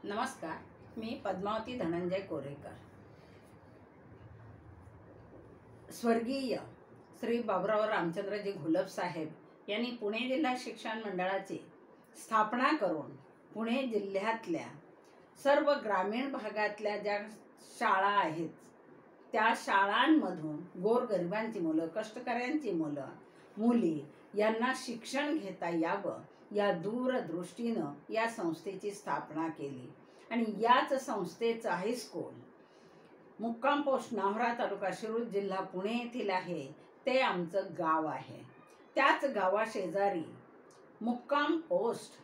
नमस्कार, मी पद्मावती धनंजय कोरेकर. स्वर्गीय श्री बाबुराव रामचंद्रजी घोलप साहेब यांनी पुणे जिल्हा शिक्षण मंडळाची स्थापना करून पुणे जिल्ह्यातल्या सर्व ग्रामीण भागातल्या ज्या शाळा आहेत त्या शाळांमधून गोरगरिबांची मुलं, कष्टकऱ्यांची मुलं, मुली यांना शिक्षण घेता यावं या दूरदृष्टीनं या संस्थेची स्थापना केली. आणि याच संस्थेचं हायस्कूल मुक्काम पोस्ट नाव्हरा, तालुका शिरूर, जिल्हा पुणे येथील आहे. ते आमचं गाव आहे. त्याच गावाशेजारी मुक्काम पोस्ट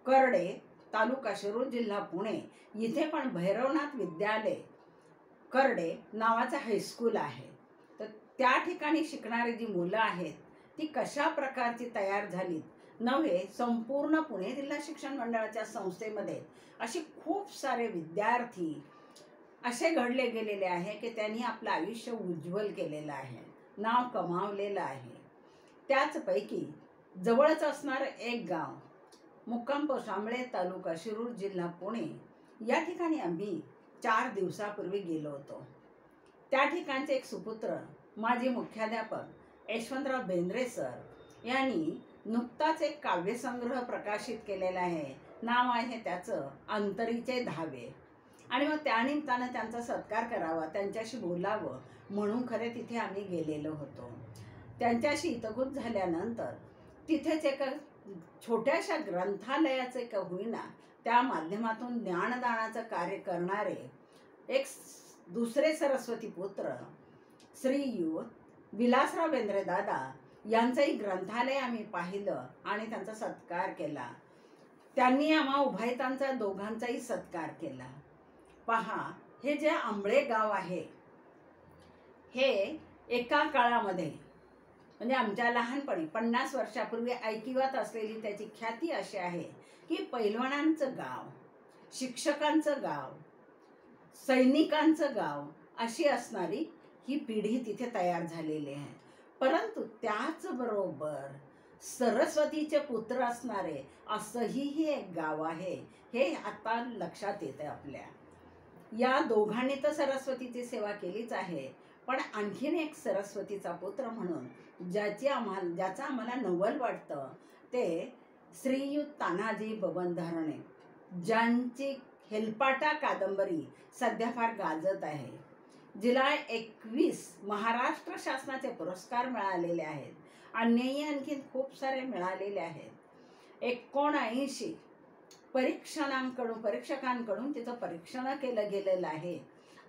करडे, तालुका शिरूर, जिल्हा पुणे इथे पण भैरवनाथ विद्यालय करडे नावाचं हायस्कूल आहे. तर त्या ठिकाणी शिकणारी जी मुलं आहेत ती कशा प्रकारची तयार झालीत नव्हे, संपूर्ण पुणे जिल्हा शिक्षण मंडळाच्या संस्थेमध्ये असे खूप सारे विद्यार्थी असे घडले गेलेले आहे की त्यांनी आपलं आयुष्य उज्ज्वल केलेलं आहे, नाव कमावलेलं आहे. त्याचपैकी जवळच असणारं एक गाव मुक्काम पोस्ट आंबळे, तालुका शिरूर, जिल्हा पुणे या ठिकाणी आम्ही 4 दिवसापूर्वी गेलो होतो. त्या ठिकाणचे एक सुपुत्र माजी मुख्याध्यापक यशवंतराव बेंद्रे सर यांनी नुकताच एक काव्यसंग्रह प्रकाशित केलेला आहे. नाव आहे त्याचं अंतरीचे धावे. आणि मग त्यानिमित्तानं त्यांचा सत्कार करावा, त्यांच्याशी बोलावं म्हणून खरे तिथे आम्ही गेलेलो होतो. त्यांच्याशी हितगुज झाल्यानंतर तिथेच एका छोट्याशा ग्रंथालयाचे का होईना त्या माध्यमातून ज्ञानदानाचं कार्य करणारे एक दुसरे सरस्वती पुत्र श्रीयुत विलासराव बेंद्रे दादा यांचंही ग्रंथालय आम्ही पाहिलं आणि त्यांचा सत्कार केला. त्यांनी आम्हा उभयतांचा दोघांचाही सत्कार केला. पहा, हे जे आंबळे गाव आहे हे एका काळामध्ये म्हणजे आमच्या लहानपणी 50 वर्षापूर्वी ऐकिवात असलेली त्याची ख्याती अशी आहे की पैलवानांचं गाव, शिक्षकांचं गाव, सैनिकांचं गाव अशी असणारी ही पिढी तिथे तयार झालेली आहे. परंतु त्याचबरोबर सरस्वतीचे पुत्र असणारे असंही हे एक गाव आहे हे आता लक्षात येतं आपल्या. या दोघांनी तर सरस्वतीची सेवा केलीच आहे, पण आणखीन एक सरस्वतीचा पुत्र म्हणून ज्याचं आम्हाला नवल वाटतं ते श्रीयुत तानाजी बबन धरणे, ज्यांची हेलपाटा कादंबरी सध्या फार गाजत आहे. जिला 21 महाराष्ट्र शासनाचे पुरस्कार मिळालेले आहेत. अन्यही आणखीन खूप सारे मिळालेले आहेत. 79 परीक्षकांकडून तिचं परीक्षण केलं गेलेलं आहे.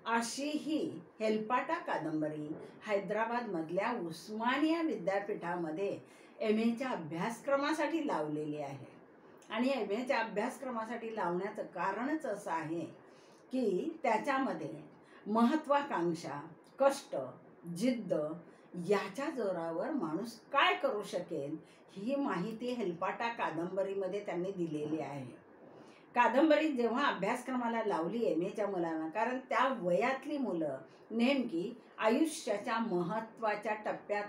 अशी ही हेलपाटा कादंबरी हैदराबादमधल्या उस्मानिया विद्यापीठामध्ये MA अभ्यासक्रमासाठी लावलेली आहे. आणि MA अभ्यासक्रमासाठी लावण्याचं कारणच असं आहे की त्याच्यामध्ये महत्वाकांक्षा, कष्ट, जिद्द याच्या जोरावर माणूस काय करू शकेल ही माहिती हेलपाटा कादंबरीमध्ये त्यांनी दिलेली आहे. कादंबरी जेव्हा अभ्यासक्रमाला लावली MA मुलांना, कारण त्या वयातली मुलं नेमकी आयुष्याच्या महत्त्वाच्या टप्प्यात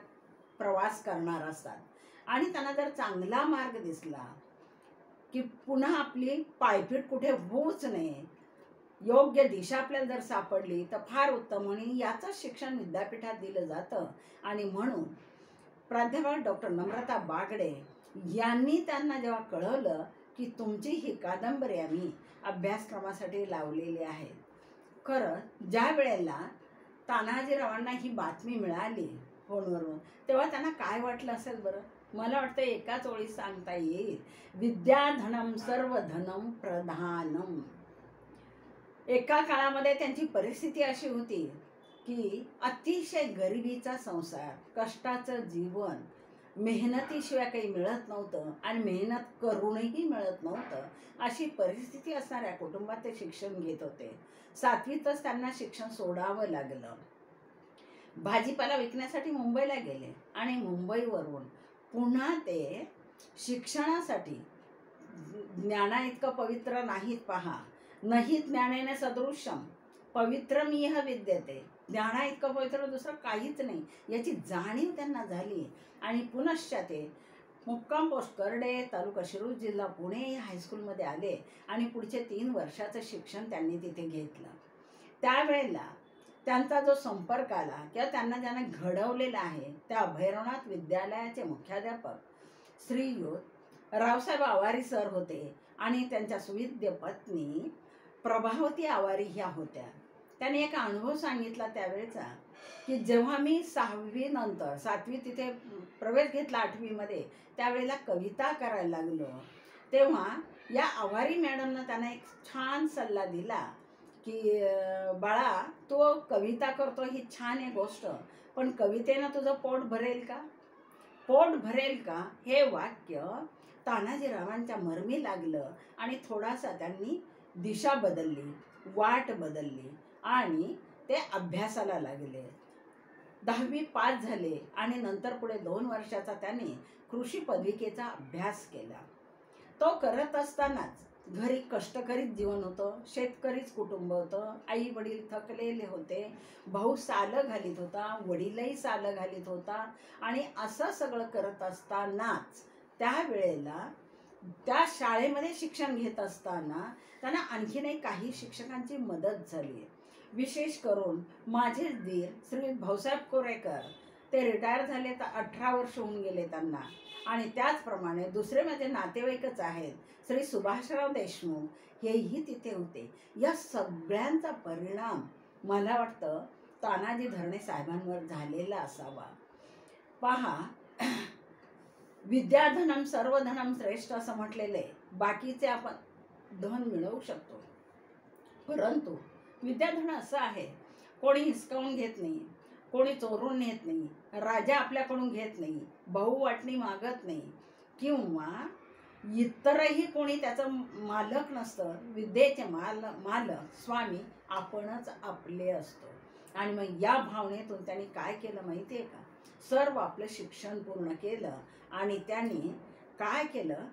प्रवास करणार असतात आणि त्यांना जर चांगला मार्ग दिसला की पुन्हा आपली पायपीट कुठे होऊच नये, योग्य दिशा आपल्याला जर सापडली तर फार उत्तम. म्हणून याचं शिक्षण विद्यापीठात दिलं जातं. आणि म्हणून प्राध्यापक डॉक्टर नम्रता बागडे यांनी त्यांना जेव्हा कळवलं की तुमची ही कादंबरी आम्ही अभ्यासक्रमासाठी लावलेली आहे, खरं ज्या वेळेला तानाजीरावांना ही बातमी मिळाली फोनवरून तेव्हा त्यांना काय वाटलं असेल बरं? मला वाटतं एकाच ओळीत सांगता येईल, विद्याधनम सर्वधनम प्रधानम. एका काळामध्ये त्यांची परिस्थिती अशी होती की अतिशय गरिबीचा संसार, कष्टाचं जीवन, मेहनतीशिवाय काही मिळत नव्हतं आणि मेहनत करूनही मिळत नव्हतं. अशी परिस्थिती असणाऱ्या कुटुंबात ते शिक्षण घेत होते. 7वीतच त्यांना शिक्षण सोडावं लागलं. भाजीपाला विकण्यासाठी मुंबईला गेले आणि मुंबईवरून पुन्हा ते शिक्षणासाठी, ज्ञाना इतकं पवित्र नाहीत पहा, नाही ज्ञानेन सदृशम पवित्रमिह विद्यते, ज्ञाना इतकं पवित्र दुसरं काहीच नाही याची जाणीव त्यांना झाली. आणि पुनश्च ते मुक्काम पोस्ट करडे, तालुका शिरूर, जिल्हा पुणे या हायस्कूलमध्ये आले आणि पुढचे 3 वर्षाचं शिक्षण त्यांनी तिथे घेतलं. त्यावेळेला त्यांचा जो संपर्क आला किंवा ज्यांना घडवलेला आहे त्या भैरवनाथ विद्यालयाचे मुख्याध्यापक श्रीयुत रावसाहेब आवारी सर होते आणि त्यांच्या सुविद्य पत्नी प्रभावती आवारी ह्या होत्या. त्यांनी एक अनुभव सांगितला त्यावेळेचा, की जेव्हा मी 6वी नंतर 7वी तिथे प्रवेश घेतला 8वीमध्ये, त्यावेळेला कविता करायला लागलो, तेव्हा या आवारी मॅडमनं त्यांना एक छान सल्ला दिला की बाळा, तू कविता करतो ही छान आहे गोष्ट, पण कवितेनं तुझं पोट भरेल का? पोट भरेल का हे वाक्य तानाजीरावांच्या मर्मी लागलं आणि थोडासा त्यांनी दिशा बदलली, वाट बदलली आणि ते अभ्यासाला लागले. 10वी पास झाले आणि नंतर पुढे 2 वर्षाचा त्यांनी कृषी पदविकेचा अभ्यास केला. तो करत असतानाच घरी कष्टकरीच जीवन होतं, शेतकरीच कुटुंब होतं, आई वडील थकलेले होते, भाऊ सालं घालीत होता, वडीलही सालं घालीत होता आणि असं सगळं करत असतानाच त्यावेळेला त्या शाळेमध्ये शिक्षण घेत असताना त्यांना आणखीनही काही शिक्षकांची मदत झाली. विशेष करून माझे दीर श्री भाऊसाहेब कोरेकर, ते रिटायर झाले तर 18 वर्ष होऊन गेले त्यांना. आणि त्याचप्रमाणे दुसरे माझे नातेवाईकच आहेत, श्री सुभाषराव देशमुख, हेही तिथे होते. या सगळ्यांचा परिणाम मला वाटतं तानाजी धरणे साहेबांवर झालेला असावा. पहा, विद्याधनम सर्वधनम श्रेष्ठ असं म्हटलेलं आहे. बाकीचे आपण धन मिळवू शकतो, परंतु विद्याधन असं आहे, कोणी हिसकावून घेत नाही, कोणी चोरून नेत नाही, राजा आपल्याकडून घेत नाही, भाऊ वाटणी मागत नाही किंवा इतरही कोणी त्याचं मालक नसतं. विद्येचे मालक स्वामी आपणच आपले असतो. आणि मग या भावनेतून त्यांनी काय केलं माहिती आहे का? सर्व आपलं शिक्षण पूर्ण केलं आणि त्यांनी काय केलं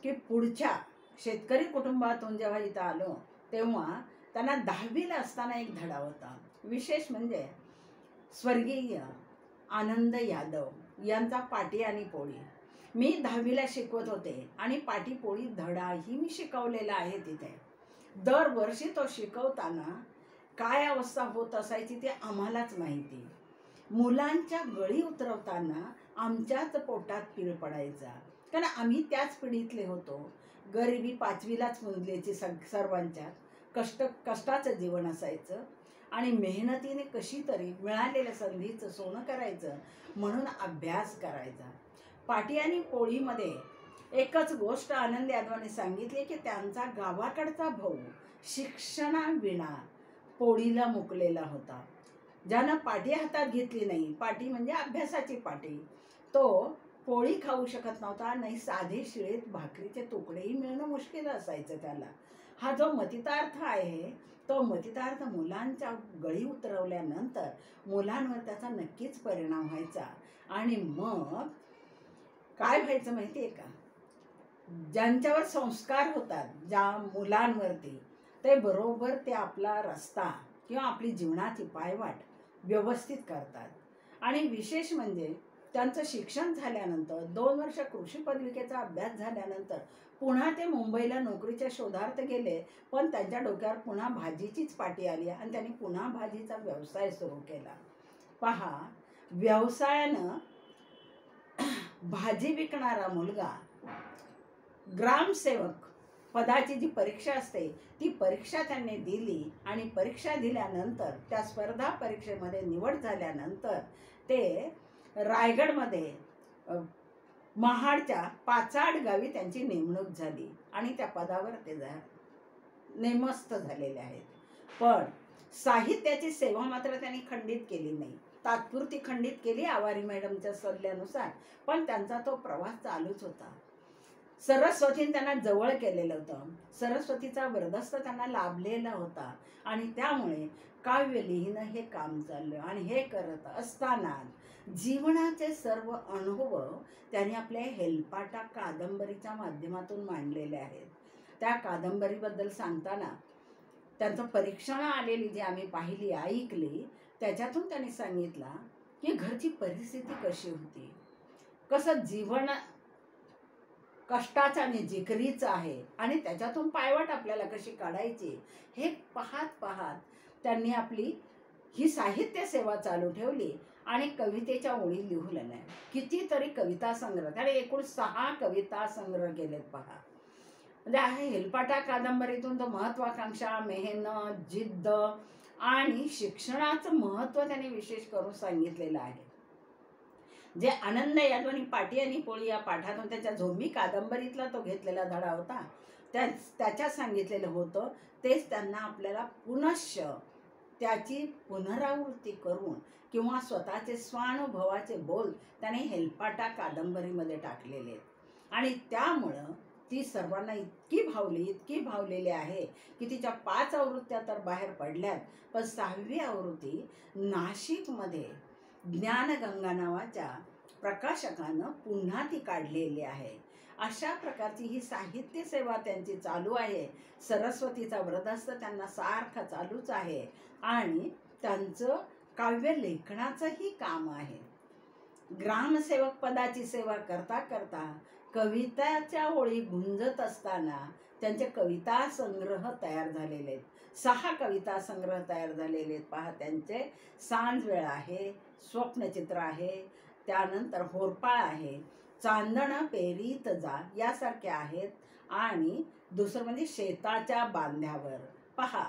की पुढच्या शेतकरी कुटुंबातून जेव्हा इथं आलो तेव्हा त्यांना 10वीला असताना एक धडा होता. विशेष म्हणजे स्वर्गीय आनंद यादव यांचा पाटी आणि पोळी मी 10वीला शिकवत होते आणि पाटी पोळी धडाही मी शिकवलेला आहे तिथे. दरवर्षी तो शिकवताना काय अवस्था होत असायची ते आम्हालाच माहिती. मुलांच्या गळी उतरवताना आमच्याच पोटात पीळ पडायचा, कारण आम्ही त्याच पिढीतले होतो. गरिबी 5वीलाच मुंजल्याची सर्वांच्यात, कष्टाचं जीवन असायचं आणि मेहनतीने कशी तरी मिळालेल्या संधीचं सोनं करायचं म्हणून अभ्यास करायचा. पाटी आणि पोळीमध्ये एकच गोष्ट आनंद यादवाने सांगितली की त्यांचा गावाकडचा भाऊ शिक्षणाविना पोळीला मुकलेला होता. ज्यानं पाटी हातात घेतली नाही, पाटी म्हणजे अभ्यासाची पाटी, तो पोळी खाऊ शकत नव्हता, नाही साधे शिळेत भाकरीचे तुकडेही मिळणं मुश्किल असायचं त्याला. हा जो मतितार्थ आहे तो मतितार्थ मुलांच्या गळी उतरवल्यानंतर मुलांवर त्याचा नक्कीच परिणाम व्हायचा. आणि मग काय व्हायचं माहिती आहे का? ज्यांच्यावर संस्कार होतात ज्या मुलांवरती, ते बरोबर ते आपला रस्ता किंवा आपली जीवनाची पायवाट व्यवस्थित करतात. आणि विशेष म्हणजे त्यांचं शिक्षण झाल्यानंतर 2 वर्ष कृषी पदविकेचा अभ्यास झाल्यानंतर पुन्हा ते मुंबईला नोकरीच्या शोधार्थ गेले, पण त्यांच्या डोक्यावर पुन्हा भाजीचीच पाटी आली आणि त्यांनी पुन्हा भाजीचा व्यवसाय सुरू केला. पहा, व्यवसायानं भाजी विकणारा मुलगा ग्रामसेवक पदाची जी परीक्षा असते ती परीक्षा त्यांनी दिली आणि परीक्षा दिल्यानंतर त्या स्पर्धा परीक्षेमध्ये निवड झाल्यानंतर ते रायगडमध्ये महाडच्या पाचाड गावी त्यांची नेमणूक झाली आणि त्या पदावर ते नेमस्त झालेले आहेत. पण साहित्याची सेवा मात्र त्यांनी खंडित केली नाही, तात्पुरती खंडित केली आवारी मॅडमच्या सल्ल्यानुसार, पण त्यांचा तो प्रवास चालूच होता. सरस्वतीने त्यांना जवळ केलेलं होतं, सरस्वतीचा वरदहस्त त्यांना लाभलेला होता आणि त्यामुळे काव्य लिहिणं हे काम चाललं. आणि हे करत असताना जीवनाचे सर्व अनुभव त्यांनी आपल्या हेलपाटा कादंबरीच्या माध्यमातून मांडलेले आहेत. त्या कादंबरीबद्दल सांगताना त्यांचं परीक्षण आलेली जी आम्ही पाहिली ऐकली त्याच्यातून त्यांनी सांगितलं की घरची परिस्थिती कशी होती, कसं जीवन कष्टाचं आणि जिकरीचं आहे आणि त्याच्यातून पायवाट आपल्याला कशी काढायची हे पाहत पाहत त्यांनी आपली ही साहित्य सेवा चालू ठेवली आणि कवितेच्या ओळी लिहू लागल्या. कितीतरी कविता संग्रह, त्याने एकूण 6 कविता संग्रह केलेत पहा. म्हणजे आहे हेलपाटा कादंबरीतून तो महत्वाकांक्षा, मेहनत, जिद्द आणि शिक्षणाचं महत्त्व त्याने विशेष करून सांगितलेलं आहे. जे आनंद यादव पाटी आणि पोळी या पाठातून त्याच्या झोंबी कादंबरीतला तो घेतलेला धडा होता, त्याच्यात सांगितलेलं होतं तेच त्यांना आपल्याला पुनश्च त्याची पुनरावृत्ती करून किंवा स्वतःचे स्वानुभवाचे बोल त्याने हेलपाटा कादंबरीमध्ये टाकलेले आहेत. आणि त्यामुळं ती सर्वांना इतकी भावलेली आहे की तिच्या 5 आवृत्त्या तर बाहेर पडल्यात, पण 6वी आवृत्ती नाशिकमध्ये ज्ञानगंगा नावाच्या प्रकाशकानं पुन्हा ती काढलेली आहे. अशा प्रकारची ही साहित्य सेवा त्यांची चालू आहे. सरस्वतीचा व्रतस्थ त्यांना सारखा चालूच आहे आणि त्यांचं काव्य लेखनाचंही काम आहे. ग्रामसेवक पदाची सेवा करता करता कविताच्या ओळी गुंजत असताना त्यांचे कविता संग्रह तयार झालेले आहेत. 6 कविता संग्रह तयार झालेले आहेत पहा. त्यांचे सांजवेळ आहे, स्वप्नचित्र आहे, त्यानंतर होरपाळ आहे, चांदणं पेरीत जा यासारखे आहेत. आणि दुसरं म्हणजे शेताच्या बांध्यावर पहा.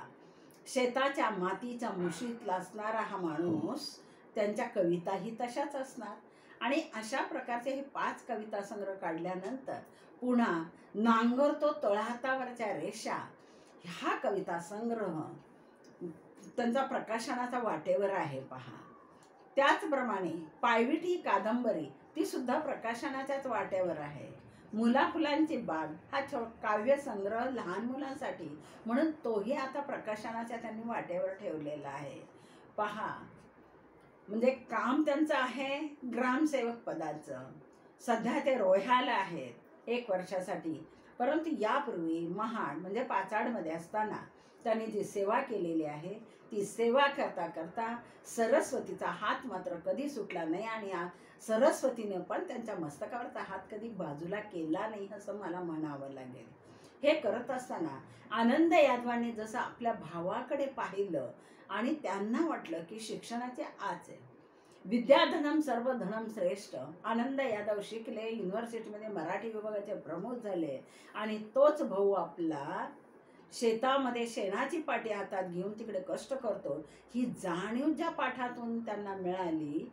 शेताच्या मातीच्या मुशीत असणारा हा माणूस, त्यांच्या कविताही तशाच असणार. आणि अशा प्रकारचे हे 5 कविता संग्रह काढल्यानंतर पुन्हा नांगरतो तळहातावरच्या रेषा हा कविता संग्रह त्यांचा प्रकाशनाचा वाटेवर आहे पहा. त्याचप्रमाणे पायवीट ही कादंबरी ती सुद्धा प्रकाशनाच्याच वाटेवर आहे. मुलाफुलांची बाग हा काव्य संग्रह लहान मुलांसाठी म्हणून तोही आता प्रकाशनाच्या त्यांनी वाटेवर ठेवलेला आहे पहा. म्हणजे काम त्यांचं आहे ग्रामसेवक पदाचं. सध्या ते रोह्याला आहेत 1 वर्षासाठी, परंतु यापूर्वी महाड म्हणजे पाचाडमध्ये असताना त्यांनी जी सेवा केलेली आहे ती सेवा करता करता सरस्वतीचा हात मात्र कधी सुटला नाही आणि सरस्वतीने पण त्यांच्या मस्तकावरचा हात कधी बाजूला केला नाही असं मला म्हणावं लागेल. हे करत असताना आनंद यादवांनी जसं आपल्या भावाकडे पाहिलं आणि त्यांना वाटलं की शिक्षणाचे आज आहे, विद्याधनम सर्व धनम श्रेष्ठ. आनंद यादव शिकले, युनिव्हर्सिटीमध्ये मराठी विभागाचे प्रमुख झाले आणि तोच भाऊ आपला शेतामध्ये शेणाची पाटी हातात घेऊन तिकडे कष्ट करतो. ही जाणीव ज्या पाठातून त्यांना मिळाली,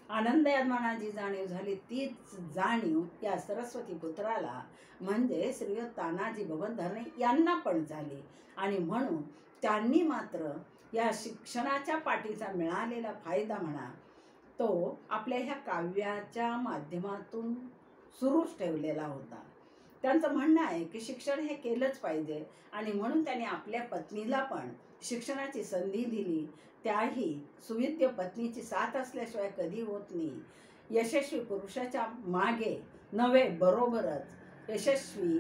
आनंद यादवांना जी जाणीव झाली तीच जाणीव या सरस्वती पुत्राला म्हणजे श्रीयुत तानाजी बबन धरणे यांना पण झाली. आणि म्हणून त्यांनी मात्र या शिक्षणाच्या पाठीचा मिळालेला फायदा म्हणा तो आपल्या ह्या काव्याच्या माध्यमातून सुरूच ठेवलेला होता. त्यांचं म्हणणं आहे की शिक्षण हे केलंच पाहिजे आणि म्हणून त्यांनी आपल्या पत्नीला पण शिक्षणाची संधी दिली. त्याही सुविद्य पत्नीची साथ असल्याशिवाय कधी होत नाही. यशस्वी पुरुषाच्या मागे नव्हे बरोबरच यशस्वी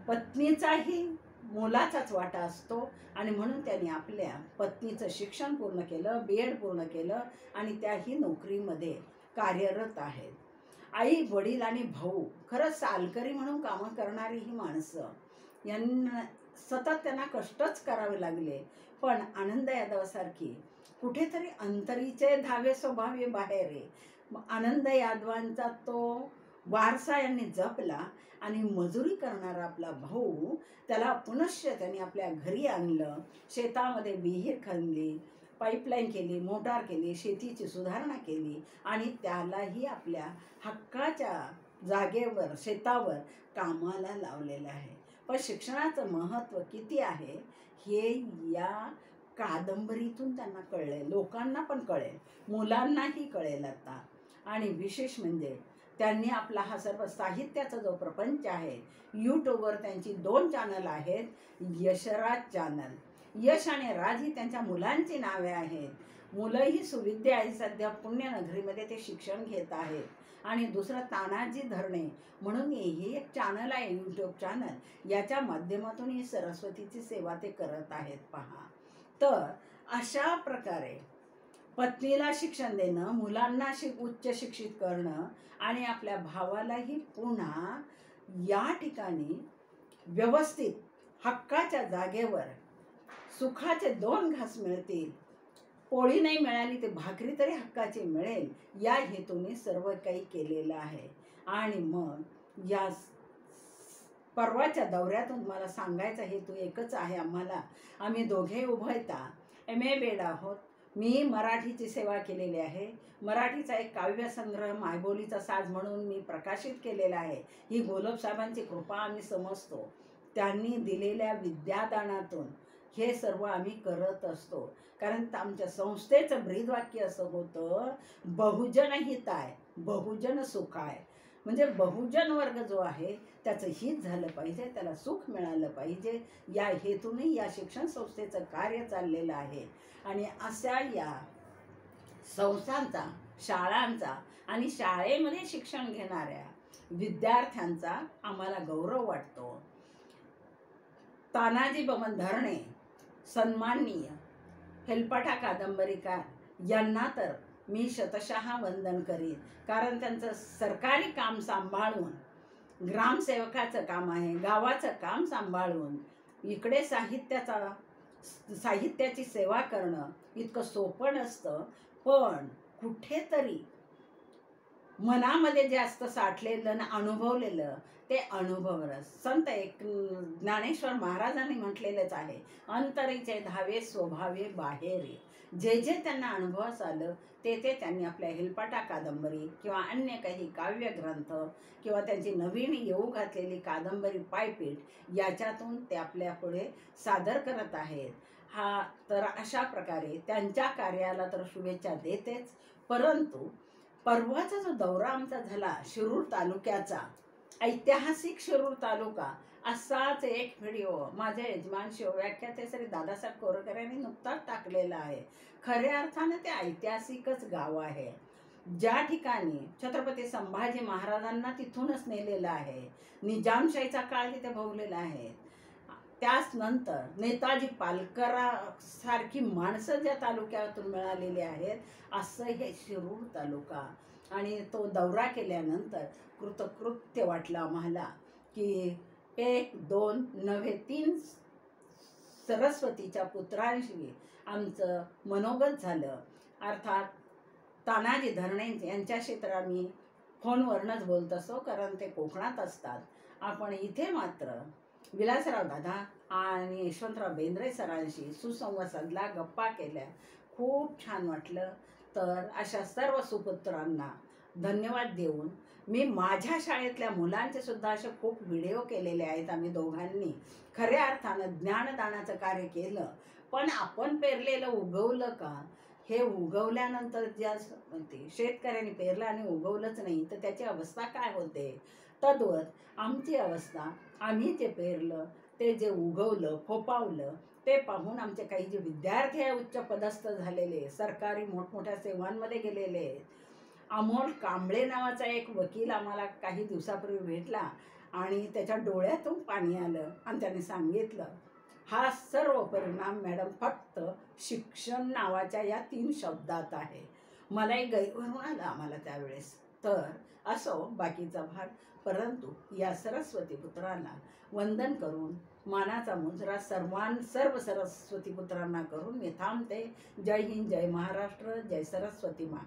पत्नीचाही मोलाचाच वाटा असतो आणि म्हणून त्यांनी आपल्या पत्नीचं शिक्षण पूर्ण केलं, BEd पूर्ण केलं आणि त्याही नोकरीमध्ये कार्यरत आहेत. आई वडील आणि भाऊ खरंच सालकरी म्हणून कामं करणारी ही माणसं यांना सतत त्यांना कष्टच करावे लागले, पण आनंद यादवासारखी कुठेतरी अंतरीचे धावे स्वभावी बाहेर आहे. आनंद यादवांचा तो वारसा यांनी जपला आणि मजुरी करणारा आपला भाऊ त्याला पुनश्च त्यांनी आपल्या घरी आणलं. शेतामध्ये विहीर खणली, पाईपलाईन केली, मोटार केली, शेतीची सुधारणा केली आणि त्यालाही आपल्या हक्काच्या जागेवर शेतावर कामाला लावलेलं आहे. पण शिक्षणाचं महत्त्व किती आहे हे या कादंबरीतून त्यांना कळले, लोकांना पण कळेल, मुलांनाही कळेल आता. आणि विशेष म्हणजे त्यांनी आपला हा सर्व साहित्याचा जो प्रपंच आहे, यूट्यूबवर त्यांची 2 चॅनल आहेत. यशराज चॅनल, यश आणि राज ही त्यांच्या मुलांची नावे आहेत. मुलंही सुविद्य आहे, सध्या पुण्यनगरीमध्ये ते शिक्षण घेत आहेत. आणि दुसरं तानाजी धरणे म्हणून हे एक चॅनल आहे, यूट्यूब चॅनल. याच्या माध्यमातून ही सरस्वतीची सेवा ते करत आहेत पहा. तर अशा प्रकारे पत्नीला शिक्षण देणं, मुलांना उच्च शिक्षित करणं आणि आपल्या भावालाही पुन्हा या ठिकाणी व्यवस्थित हक्काच्या जागेवर सुखाचे 2 घास मिळतील, पोळी नाही मिळाली ते भाकरी तरी हक्काची मिळेल, या हेतूने सर्व काही केलेलं आहे. आणि मग या परवाच्या दौऱ्यातून मला सांगायचा हेतू एकच आहे आम्हाला. आम्ही दोघे उभयता MA बेड आहोत. मी मराठीची सेवा केलेली आहे. मराठीचा एक काव्यसंग्रह मायबोलीचा साज म्हणून मी प्रकाशित केलेला आहे. ही घोलप साहेबांची कृपा आम्ही समजतो. त्यांनी दिलेल्या विद्यादानातून हे सर्व आम्ही करत असतो. कारण आमच्या संस्थेचं ब्रीदवाक्य असं होतं, बहुजन हिताय बहुजन सुखाय. म्हणजे बहुजन वर्ग जो आहे त्याचं हित झालं पाहिजे, त्याला सुख मिळालं पाहिजे, या हेतूने या शिक्षण संस्थेचं कार्य चाललेलं आहे. आणि अशा या संस्थांचा, शाळांचा आणि शाळेमध्ये शिक्षण घेणाऱ्या विद्यार्थ्यांचा आम्हाला गौरव वाटतो. तानाजी बबन धरणे सन्माननीय हेलपाटा कादंबरीकार यांना तर मी शतशः वंदन करीन. कारण त्यांचं सरकारी काम सांभाळून, ग्रामसेवकाचं काम आहे, गावाचं काम सांभाळून इकडे साहित्याची सेवा करणं इतकं सोपं नसतं. पण कुठेतरी मनामध्ये जास्त साठलेलं आणि अनुभवलेलं ते अनुभवलं. संत ज्ञानेश्वर महाराजांनी म्हटलेलंच आहे, अंतरीचे धावे स्वभावे बाहेरे. जे जे त्यांना अनुभवास आलं ते त्यांनी आपल्या हेलपाटा कादंबरी किंवा अन्य काही काव्यग्रंथ किंवा त्यांची नवीन येऊ घातलेली कादंबरी पायपीट याच्यातून ते आपल्या पुढे सादर करत आहेत. तर अशा प्रकारे त्यांच्या कार्याला तर शुभेच्छा देतेच. परंतु परवाचा जो दौरा आमचा झाला शिरूर तालुक्याचा, ऐतिहासिक शिरूर तालुका, असाच एक व्हिडिओ माझे यजमान शिवव्याख्याते श्री दादासाहेब कोरकर यांनी नुकताच टाकलेला आहे. खऱ्या अर्थानं ते ऐतिहासिकच गाव आहे, ज्या ठिकाणी छत्रपती संभाजी महाराजांना तिथूनच नेलेलं आहे. निजामशाहीचा काळ तिथे भोगलेला आहे. त्याच नंतर नेताजी पालकरासारखी माणसं ज्या तालुक्यातून मिळालेली आहेत, असं हे शिरूर तालुका. आणि तो दौरा केल्यानंतर कृतकृत्य वाटलं आम्हाला की 1, 2 नव्हे 3 सरस्वतीच्या पुत्रांशी आमचं मनोगत झालं. अर्थात तानाजी धरणे यांच्याशी तर आम्ही फोनवरनंच बोलत असतो, कारण ते कोकणात असतात. आपण इथे मात्र विलासराव दादा आणि यशवंतराव बेंद्रे सरांशी सुसंवाद साधला, गप्पा केल्या, खूप छान वाटलं. तर अशा सर्व सुपुत्रांना धन्यवाद देऊन मी माझ्या शाळेतल्या मुलांचे सुद्धा असे खूप व्हिडिओ केलेले आहेत. आम्ही दोघांनी खऱ्या अर्थानं ज्ञानदानाचं कार्य केलं. पण आपण पेरलेलं उगवलं का? हे उगवल्यानंतर ज्या शेतकऱ्यांनी पेरलं आणि उगवलंच नाही तर त्याची अवस्था काय होते? तद्वत आमची अवस्था, आम्ही जे पेरलं ते जे उगवलं, फोपावलं, ते पाहून आमचे काही जे विद्यार्थी आहे उच्च पदस्थ झालेले, सरकारी मोठमोठ्या सेवांमध्ये गेलेले. अमोल कांबळे नावाचा एक वकील आम्हाला काही दिवसापूर्वी भेटला आणि त्याच्या डोळ्यातून पाणी आलं आणि त्याने सांगितलं, हा सर्व परिणाम मॅडम फक्त शिक्षण नावाच्या या 3 शब्दात आहे. मलाही गैरवरून आलं आम्हाला त्यावेळेस. तर असो बाकीचा भाग. परंतु या सरस्वती पुत्रांना वंदन करून मानाचा मुजरा सर्व सरस्वती पुत्रांना करून मी थांबते. जय हिंद, जय महाराष्ट्र, जय सरस्वती मा.